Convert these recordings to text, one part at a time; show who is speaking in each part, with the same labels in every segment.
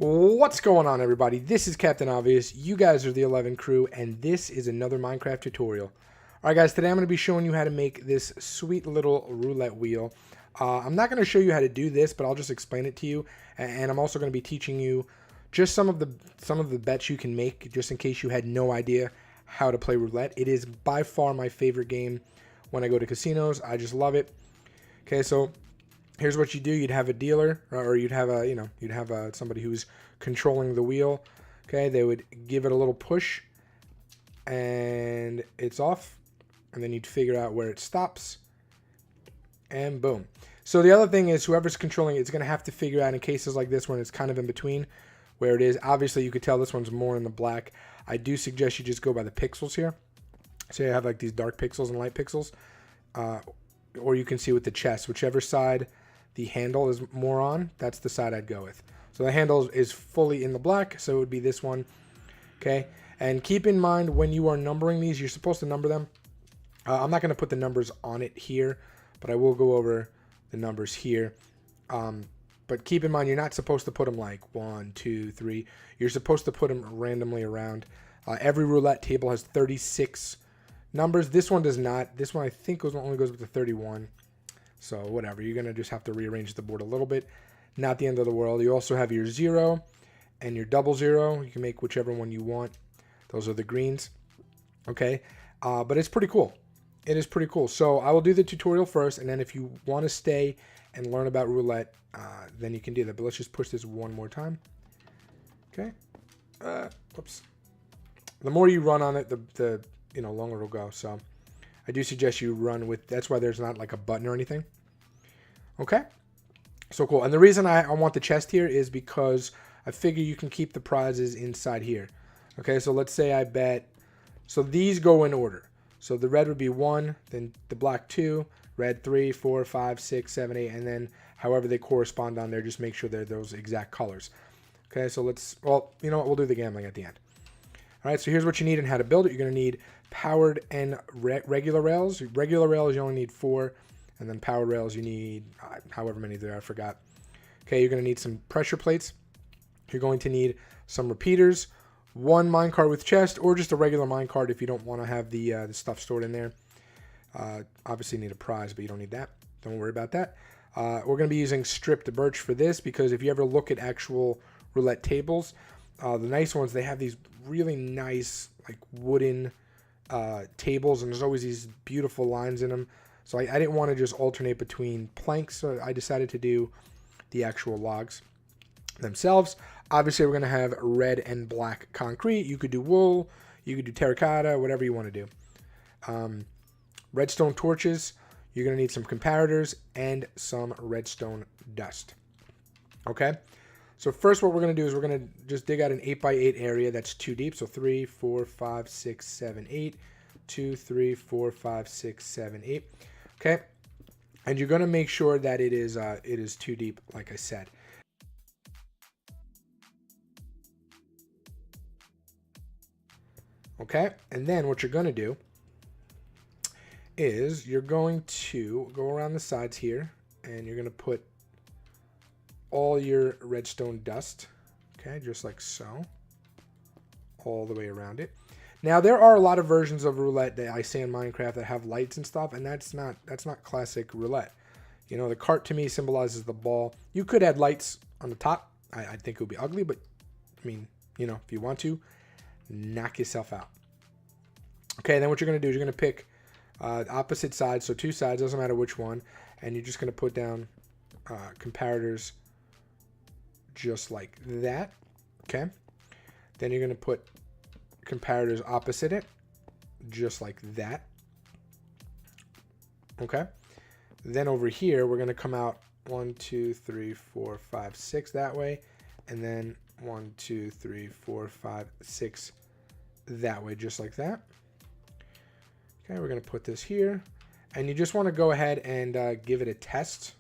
Speaker 1: What's going on, everybody? This is Captain Obvious. You guys are the 11 crew, and this is another Minecraft tutorial. Alright guys, today I'm going to be showing you how to make this sweet little roulette wheel. I'm not going to show you how to do this, but I'll just explain it to you, and I'm also going to be teaching you just some of the bets you can make, just in case you had no idea how to play roulette. It is by far my favorite game when I go to casinos. I just love it. Okay, so here's what you do. You'd have a dealer, or you'd have somebody who's controlling the wheel. Okay, they would give it a little push, and it's off. And then you'd figure out where it stops, and boom. So the other thing is, whoever's controlling it is going to have to figure out in cases like this when it's kind of in between where it is. Obviously, you could tell this one's more in the black. I do suggest you just go by the pixels here. So you have like these dark pixels and light pixels, or you can see with the chest, whichever side the handle is more on, that's the side I'd go with. So the handle is fully in the black, so it would be this one. Okay, and keep in mind when you are numbering these, you're supposed to number them. I'm not going to put the numbers on it here, but I will go over the numbers here. But keep in mind, you're not supposed to put them like 1, 2, 3. You're supposed to put them randomly around. Every roulette table has 36 numbers. This one does not. This one I think only goes up to 31. So whatever. You're going to just have to rearrange the board a little bit. Not the end of the world. You also have your 0 and your double 0. You can make whichever one you want. Those are the greens. Okay. But it's pretty cool. It is pretty cool. So I will do the tutorial first, and then if you want to stay and learn about roulette, then you can do that. But let's just push this one more time. Okay. Whoops. The more you run on it, the longer it'll go. So I do suggest you run with. That's why there's not like a button or anything. Okay. So cool. And the reason I want the chest here is because I figure you can keep the prizes inside here. Okay. So let's say I bet. So these go in order. So the red would be 1, then the black 2, red 3, 4, 5, 6, 7, 8, and then however they correspond on there, just make sure they're those exact colors. Okay, so you know what, we'll do the gambling at the end. All right, so here's what you need and how to build it. You're going to need powered and regular rails. Regular rails, you only need 4, and then powered rails, you need however many there are, I forgot. Okay, you're going to need some pressure plates. You're going to need some repeaters. 1 minecart with chest, or just a regular minecart if you don't want to have the stuff stored in there. Obviously you need a prize, but you don't need that. Don't worry about that. We're going to be using stripped birch for this, because if you ever look at actual roulette tables, the nice ones, they have these really nice like wooden tables, and there's always these beautiful lines in them. So I didn't want to just alternate between planks, so I decided to do the actual logs themselves. Obviously, we're going to have red and black concrete. You could do wool, you could do terracotta, whatever you want to do. Redstone torches, you're going to need some comparators and some redstone dust. Okay, so first what we're going to do is we're going to just dig out an 8x8 area that's 2 deep. So 3, 4, 5, 6, 7, 8. 2, 3, 4, 5, 6, 7, 8. Okay, and you're going to make sure that it is 2 deep, like I said. Okay, and then what you're going to do is you're going to go around the sides here, and you're going to put all your redstone dust, okay, just like so, all the way around it. Now, there are a lot of versions of roulette that I say in Minecraft that have lights and stuff, and that's not classic roulette. You know, the cart to me symbolizes the ball. You could add lights on the top. I think it would be ugly, but I mean, you know, if you want to, knock yourself out. Okay, then what you're going to do is you're going to pick opposite sides, so 2 sides, doesn't matter which one, and you're just going to put down comparators just like that. Okay, then you're going to put comparators opposite it, just like that. Okay, then over here we're going to come out 1, 2, 3, 4, 5, 6 that way, and then 1, 2, 3, 4, 5, 6 that way, just like that. Okay, we're going to put this here, and you just want to go ahead and give it a test.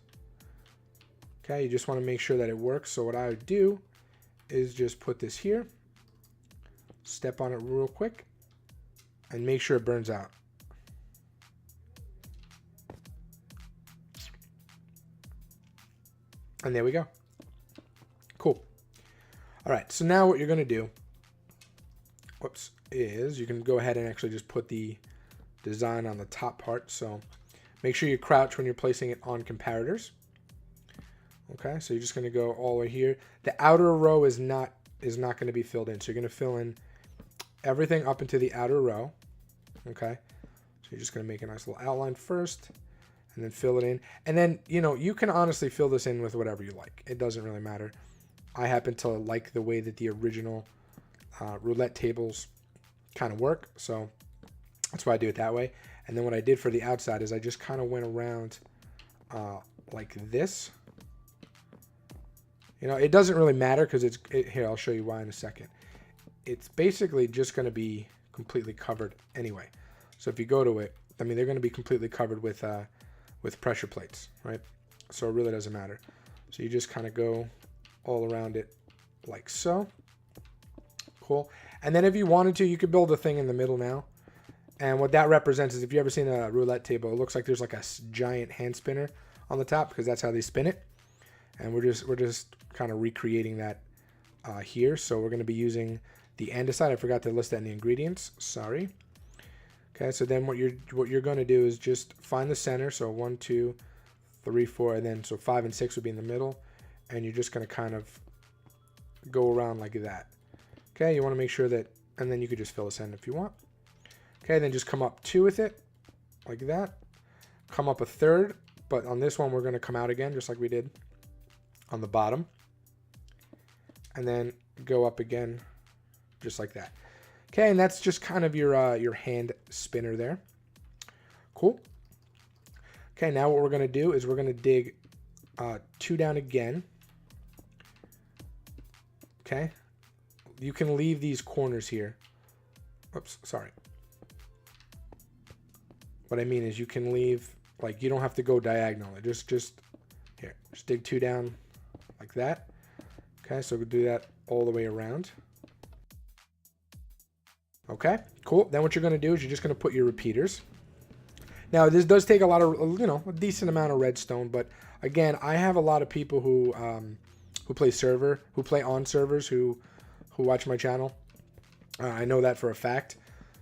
Speaker 1: Okay, you just want to make sure that it works. So what I would do is just put this here, step on it real quick, and make sure it burns out. And there we go. Cool. All right, so now what you're going to do, whoops, is you can go ahead and actually just put the design on the top part. So make sure you crouch when you're placing it on comparators. Okay, so you're just going to go all the way here. The outer row is not going to be filled in. So you're going to fill in everything up into the outer row. Okay, so you're just going to make a nice little outline first and then fill it in. And then, you know, you can honestly fill this in with whatever you like. It doesn't really matter. I happen to like the way that the original roulette tables kind of work. So that's why I do it that way. And then what I did for the outside is I just kind of went around like this. You know, it doesn't really matter because here, I'll show you why in a second. It's basically just going to be completely covered anyway. So if you go to it, I mean, they're going to be completely covered with pressure plates, right? So it really doesn't matter. So you just kind of go all around it like so. Cool. And then if you wanted to, you could build a thing in the middle now. And what that represents is, if you've ever seen a roulette table, it looks like there's like a giant hand spinner on the top because that's how they spin it. And we're just kind of recreating that here. So we're going to be using the andesite. I forgot to list that in the ingredients. Sorry. Okay, so then what you're going to do is just find the center. So 1, 2, 3, 4, and then so 5 and 6 would be in the middle. And you're just going to kind of go around like that. Okay, you want to make sure that, and then you could just fill this in if you want. Okay, then just come up 2 with it, like that. Come up a third, but on this one we're going to come out again, just like we did on the bottom. And then go up again, just like that. Okay, and that's just kind of your hand spinner there. Cool. Okay, now what we're going to do is we're going to dig 2 down again. Okay. You can leave these corners here. Oops, sorry. What I mean is you can leave, like, you don't have to go diagonal. Just here, just dig 2 down like that. Okay, so we'll do that all the way around. Okay, cool. Then what you're going to do is you're just going to put your repeaters. Now, this does take a lot of, you know, a decent amount of redstone, but again, I have a lot of people who play on servers who watch my channel. I know that for a fact.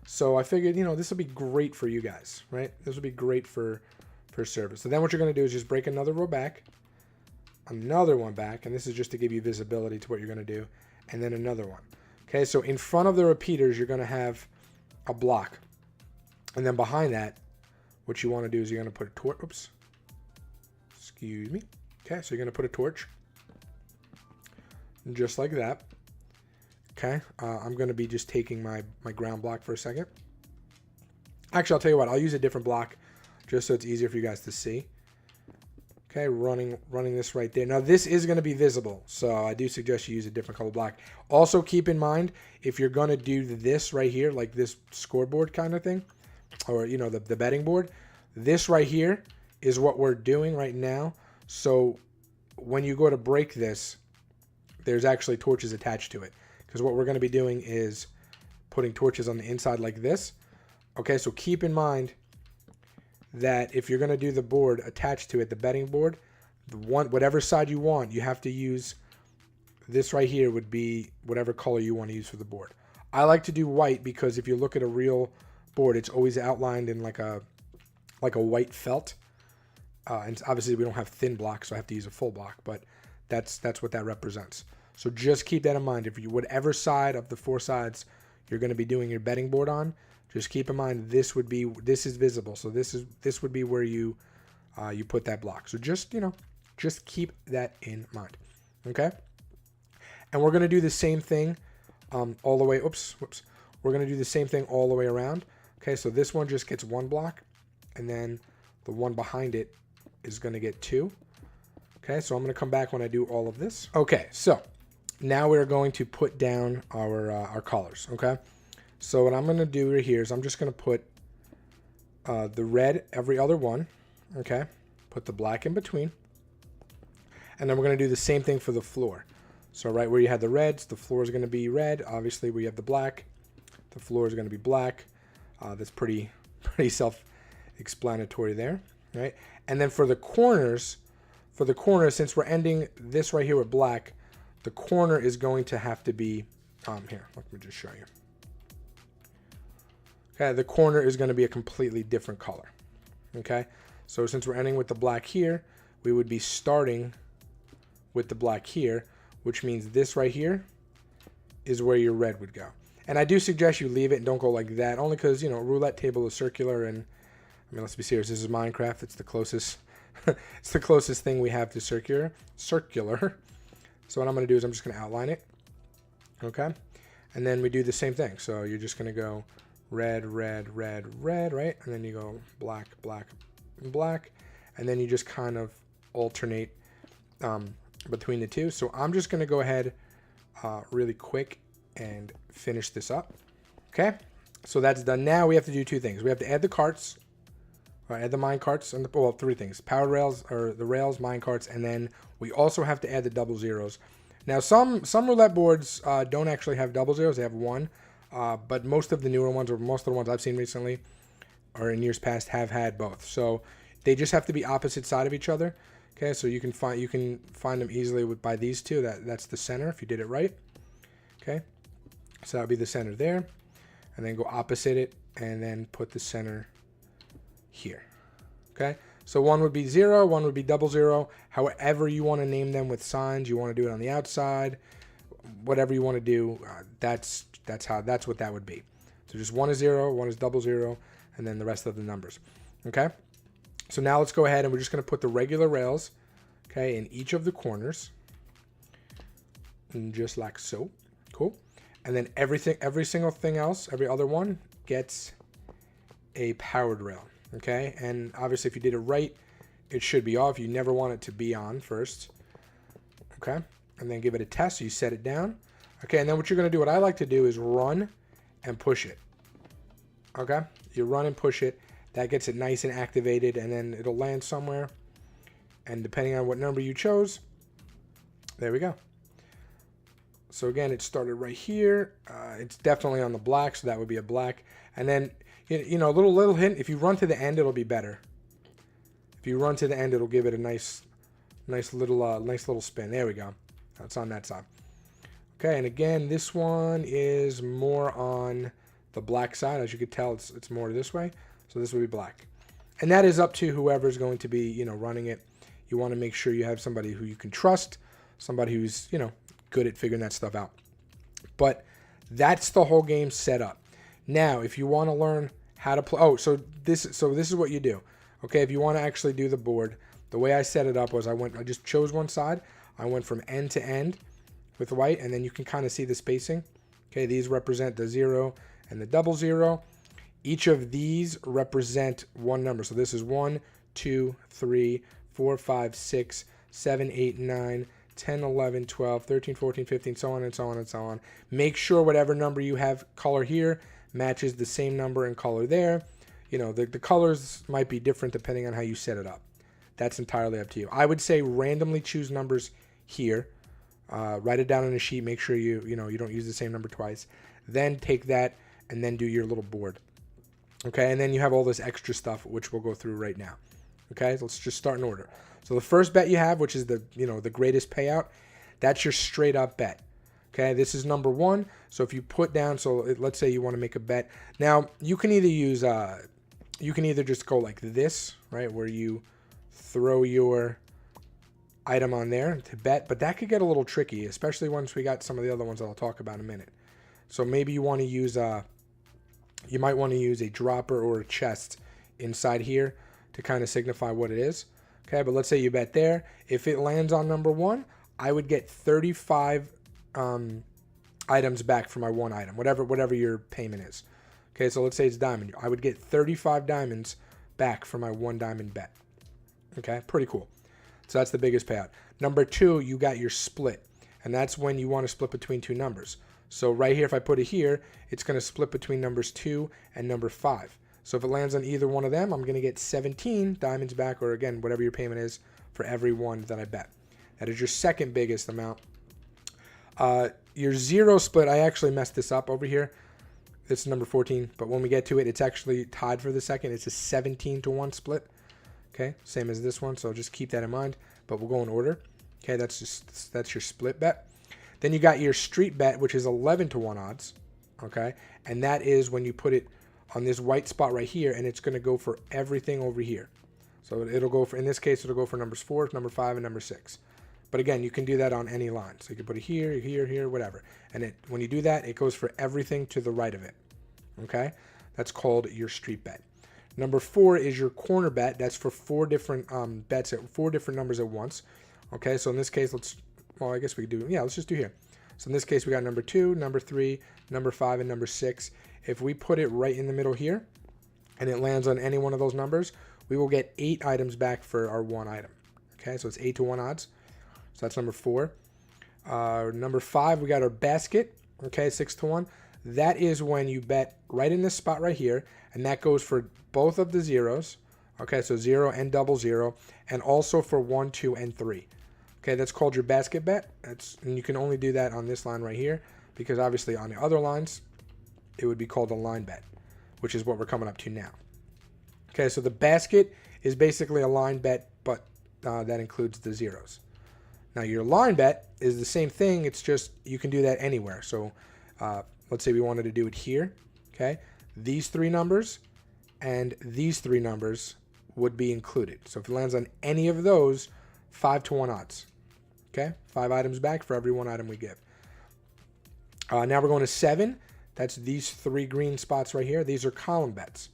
Speaker 1: So I figured, you know, this will be great for you guys, right? This will be great for servers. So then what you're going to do is just break another row back, another one back, and this is just to give you visibility to what you're going to do, and then another one. Okay, so in front of the repeaters, you're going to have a block. And then behind that, what you want to do is you're going to put a torch. Oops. Excuse me. Okay, so you're going to put a torch. Just like that. Okay, I'm going to be just taking my ground block for a second. Actually, I'll tell you what. I'll use a different block just so it's easier for you guys to see. Okay, running this right there. Now, this is going to be visible, so I do suggest you use a different color block. Also, keep in mind, if you're going to do this right here, like this scoreboard kind of thing, or, you know, the betting board, this right here is what we're doing right now. So when you go to break this, there's actually torches attached to it. Because what we're going to be doing is putting torches on the inside like this. Okay, so keep in mind that if you're going to do the board attached to it, the betting board, whatever side you want, you have to use this right here would be whatever color you want to use for the board. I like to do white because if you look at a real board, it's always outlined in like a white felt. And obviously we don't have thin blocks, so I have to use a full block, but that's what that represents. So just keep that in mind. If you, whatever side of the 4 sides you're going to be doing your betting board on, just keep in mind this is visible. So this would be where you put that block. So just, you know, just keep that in mind. Okay? And we're going to do the same thing all the way. Oops. We're going to do the same thing all the way around. Okay, so this one just gets 1 block, and then the one behind it is going to get 2. Okay, so I'm going to come back when I do all of this. Okay, so now we're going to put down our colors. Okay, so what I'm going to do right here is I'm just going to put the red every other one. Okay, put the black in between, and then we're going to do the same thing for the floor. So right where you had the reds, the floor is going to be red. Obviously, where you have the black, the floor is going to be black. That's pretty self-explanatory there, right? And then for the corners, since we're ending this right here with black, the corner is going to have to be, here, let me just show you. Okay, the corner is going to be a completely different color. Okay, so since we're ending with the black here, we would be starting with the black here, which means this right here is where your red would go. And I do suggest you leave it and don't go like that, only because, you know, roulette table is circular, and I mean, let's be serious, this is Minecraft. It's the closest it's the closest thing we have to circular. So what I'm going to do is I'm just going to outline it. Okay? And then we do the same thing. So you're just going to go red, red, red, red, right? And then you go black, black, black. And then you just kind of alternate between the two. So I'm just going to go ahead really quick and finish this up. Okay? So that's done. Now we have to do two things. We have to add the carts. Add the mine carts, and well, three things: powered rails, or the rails, mine carts, and then we also have to add the double zeros. Now, some roulette boards don't actually have double zeros; they have one. But most of the newer ones, or most of the ones I've seen recently, or in years past, have had both. So they just have to be opposite side of each other. Okay, so you can find them easily by these two. That's the center if you did it right. Okay, so that would be the center there, and then go opposite it, and then put the center here. Okay, so one would be 0, one would be double zero. However you want to name them with signs, you want to do it on the outside, whatever you want to do, that's what that would be. So just one is 0, one is double zero, and then the rest of the numbers. Okay, so now let's go ahead and we're just going to put the regular rails, okay, in each of the corners, and just like so. Cool. And then every single thing else, every other one gets a powered rail. Okay, and obviously if you did it right, it should be off. You never want it to be on first. Okay, and then give it a test. So you set it down. Okay, and then what you're going to do, what I like to do is run and push it. Okay, you run and push it. That gets it nice and activated, and then it'll land somewhere. And depending on what number you chose, there we go. So again, it started right here. It's definitely on the black, so that would be a black. And then, you know, a little hint, if you run to the end, it'll be better. If you run to the end, it'll give it a nice little spin. There we go. That's on that side. Okay, and again, this one is more on the black side. As you can tell, it's more this way. So this will be black. And that is up to whoever's going to be, you know, running it. You want to make sure you have somebody who you can trust, somebody who's, you know, good at figuring that stuff out. But that's the whole game set up. Now, if you want to learn how to play, so this is what you do. Okay, if you want to actually do the board, the way I set it up was I just chose one side. I went from end to end with white, and then you can kind of see the spacing. Okay, these represent the 0 and the double zero. Each of these represent one number. So this is 1, 2, 3, 4, 5, 6, 7, 8, 9, 10, 11, 12, 13, 14, 15, so on and so on and so on. Make sure whatever number you have color here matches the same number and color there. You know, the colors might be different depending on how you set it up. That's entirely up to you. I would say randomly choose numbers here. Write it down on a sheet. Make sure you don't use the same number twice. Then take that and then do your little board. Okay, and then you have all this extra stuff, which we'll go through right now. Okay, so let's just start in order. So the first bet you have, which is the greatest payout, that's your straight up bet. Okay, this is number 1. So if you put down, let's say you want to make a bet. Now you can either use, you can either just go like this, right, where you throw your item on there to bet, but that could get a little tricky, especially once we got some of the other ones that I'll talk about in a minute. So maybe you want to use, you might want to use a dropper or a chest inside here to kind of signify what it is. Okay, but let's say you bet there. If it lands on number 1, I would get 35 items back for my one item, whatever your payment is. Okay, so let's say it's diamond. I would get 35 diamonds back for my 1 diamond bet. Okay, pretty cool. So that's the biggest payout. Number 2, you got your split, and that's when you want to split between 2 numbers. So right here, if I put it here, it's going to split between numbers 2 and number 5. So if it lands on either one of them, I'm going to get 17 diamonds back, or again, whatever your payment is for every one that I bet. That is your second biggest amount. Your 0 split, I actually messed this up over here. This is number 14, but when we get to it, it's actually tied for the second. It's a 17-to-1 split. Okay, same as this one, so just keep that in mind, but we'll go in order. Okay, that's your split bet. Then you got your street bet, which is 11 to 1 odds. Okay, and that is when you put it on this white spot right here, and it's going to go for everything over here. So it'll go for, in this case, it'll go for numbers 4, number 5, and number 6. But again, you can do that on any line. So you can put it here, here, here, whatever. And when you do that, it goes for everything to the right of it. Okay, that's called your street bet. Number 4 is your corner bet. That's for 4 different bets at 4 different numbers at once. Okay, so in this case, I guess we could do, yeah, let's just do here. So in this case, we got number 2, number 3, number 5, and number 6. If we put it right in the middle here, and it lands on any one of those numbers, we will get 8 items back for our 1 item. Okay, so it's 8 to 1 odds. So that's number 4. Number 5, we got our basket. Okay, 6 to 1. That is when you bet right in this spot right here, and that goes for both of the zeros. Okay, so 0 and double 0, and also for 1, 2, and 3. Okay, that's called your basket bet. And you can only do that on this line right here, because obviously on the other lines, it would be called a line bet, which is what we're coming up to now. Okay, so the basket is basically a line bet, but that includes the zeros. Now your line bet is the same thing, it's just you can do that anywhere. So let's say we wanted to do it here. Okay, these 3 numbers and these 3 numbers would be included. So if it lands on any of those, 5 to 1 odds. Okay, 5 items back for every 1 item we give. Now we're going to 7. That's these 3 green spots right here. These are column bets.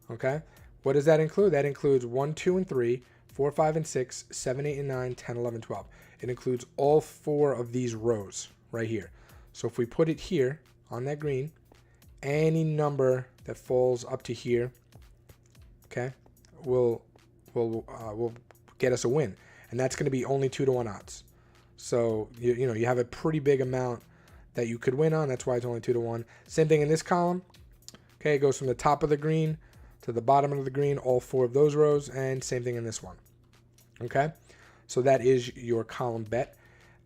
Speaker 1: Okay, what does that include? That includes 1, 2, and 3, 4, 5, and 6, 7, 8, and 9, 10, 11, 12. It includes all 4 of these rows right here. So if we put it here on that green, any number that falls up to here, okay, will get us a win, and that's going to be only 2 to 1 odds. So you know you have a pretty big amount that you could win on. That's why it's only 2 to 1. Same thing in this column. Okay, it goes from the top of the green to the bottom of the green, all 4 of those rows, and same thing in this one. Okay, so that is your column bet.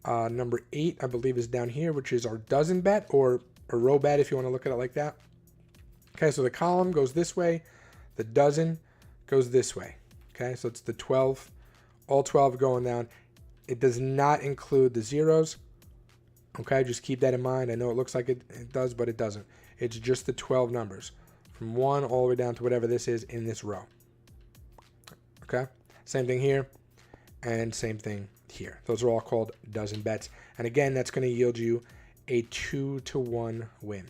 Speaker 1: Number 8, I believe, is down here, which is our dozen bet, or a row bet if you want to look at it like that. Okay, so the column goes this way, the dozen goes this way. Okay, so it's the 12, all 12 going down. It does not include the zeros. Okay, just keep that in mind. I know it looks like it does, but it doesn't. It's just the 12 numbers from 1 all the way down to whatever this is in this row. Okay, same thing here and same thing here. Those are all called dozen bets. And again, that's going to yield you a 2 to 1 win.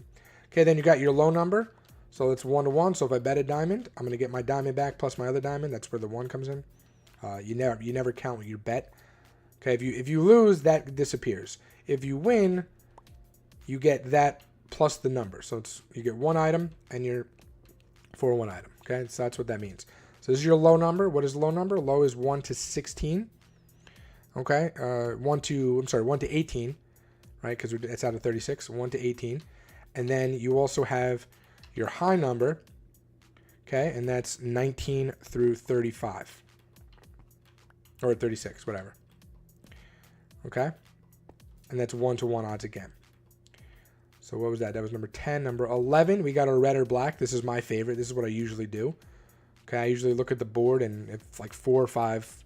Speaker 1: Okay, then you got your low number. So it's 1 to 1. So if I bet a diamond, I'm going to get my diamond back plus my other diamond. That's where the 1 comes in. You never count your bet. Okay, if you lose, that disappears. If you win, you get that plus the number. So you get 1 item and you're for 1 item. Okay, so that's what that means. So this is your low number. What is low number? Low is 1 to 16. Okay, 1 to 18, right? Because it's out of 36. 1 to 18, and then you also have your high number. Okay, and that's 19 through 35, or 36, whatever. Okay, and that's 1 to 1 odds again. So what was that? That was number 10. Number 11, we got a red or black. This is my favorite. This is what I usually do. Okay, I usually look at the board, and if like 4 or 5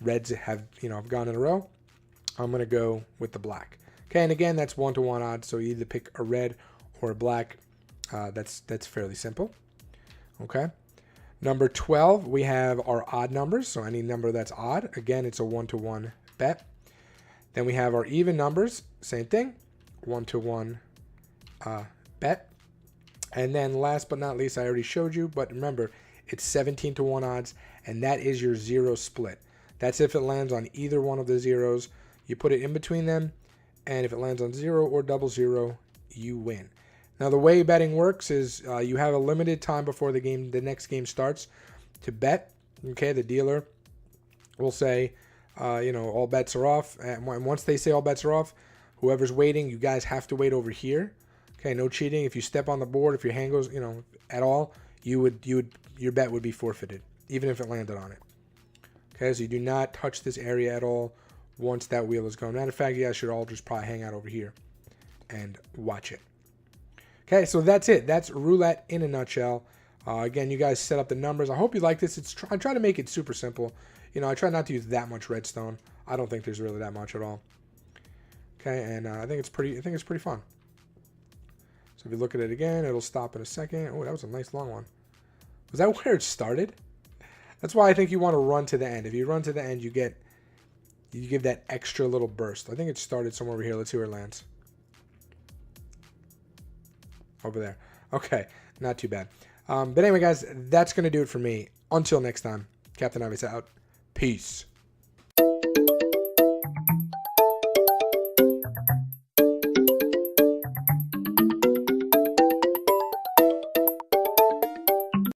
Speaker 1: reds have gone in a row, I'm gonna go with the black. Okay, and again, that's 1 to 1 odds. So you either pick a red or a black. That's fairly simple. Okay. Number 12, we have our odd numbers. So any number that's odd, again, it's a 1 to 1 bet. Then we have our even numbers, same thing, 1 to 1 bet. And then last but not least, I already showed you, but remember, it's 17 to 1 odds, and that is your 0 split. That's if it lands on either one of the zeros. You put it in between them, and if it lands on 0 or double 0, you win. Now, the way betting works is you have a limited time before the next game starts to bet. Okay, the dealer will say, all bets are off. And once they say all bets are off, whoever's waiting, you guys have to wait over here. Okay, no cheating. If you step on the board, if your hand goes, at all, your bet would be forfeited, even if it landed on it. Okay, so you do not touch this area at all once that wheel is going. Matter of fact, you guys should all just probably hang out over here and watch it. Okay, so that's it. That's roulette in a nutshell. Again, you guys set up the numbers. I hope you like this. I try to make it super simple. I try not to use that much redstone. I don't think there's really that much at all. Okay, and I think it's pretty fun. So if you look at it again, it'll stop in a second. Oh, that was a nice long one. Was that where it started? That's why I think you want to run to the end. If you run to the end, you give that extra little burst. I think it started somewhere over here. Let's see where it lands. Over there. Okay, not too bad. But anyway, guys, that's going to do it for me. Until next time, Captain Obvious out. Peace.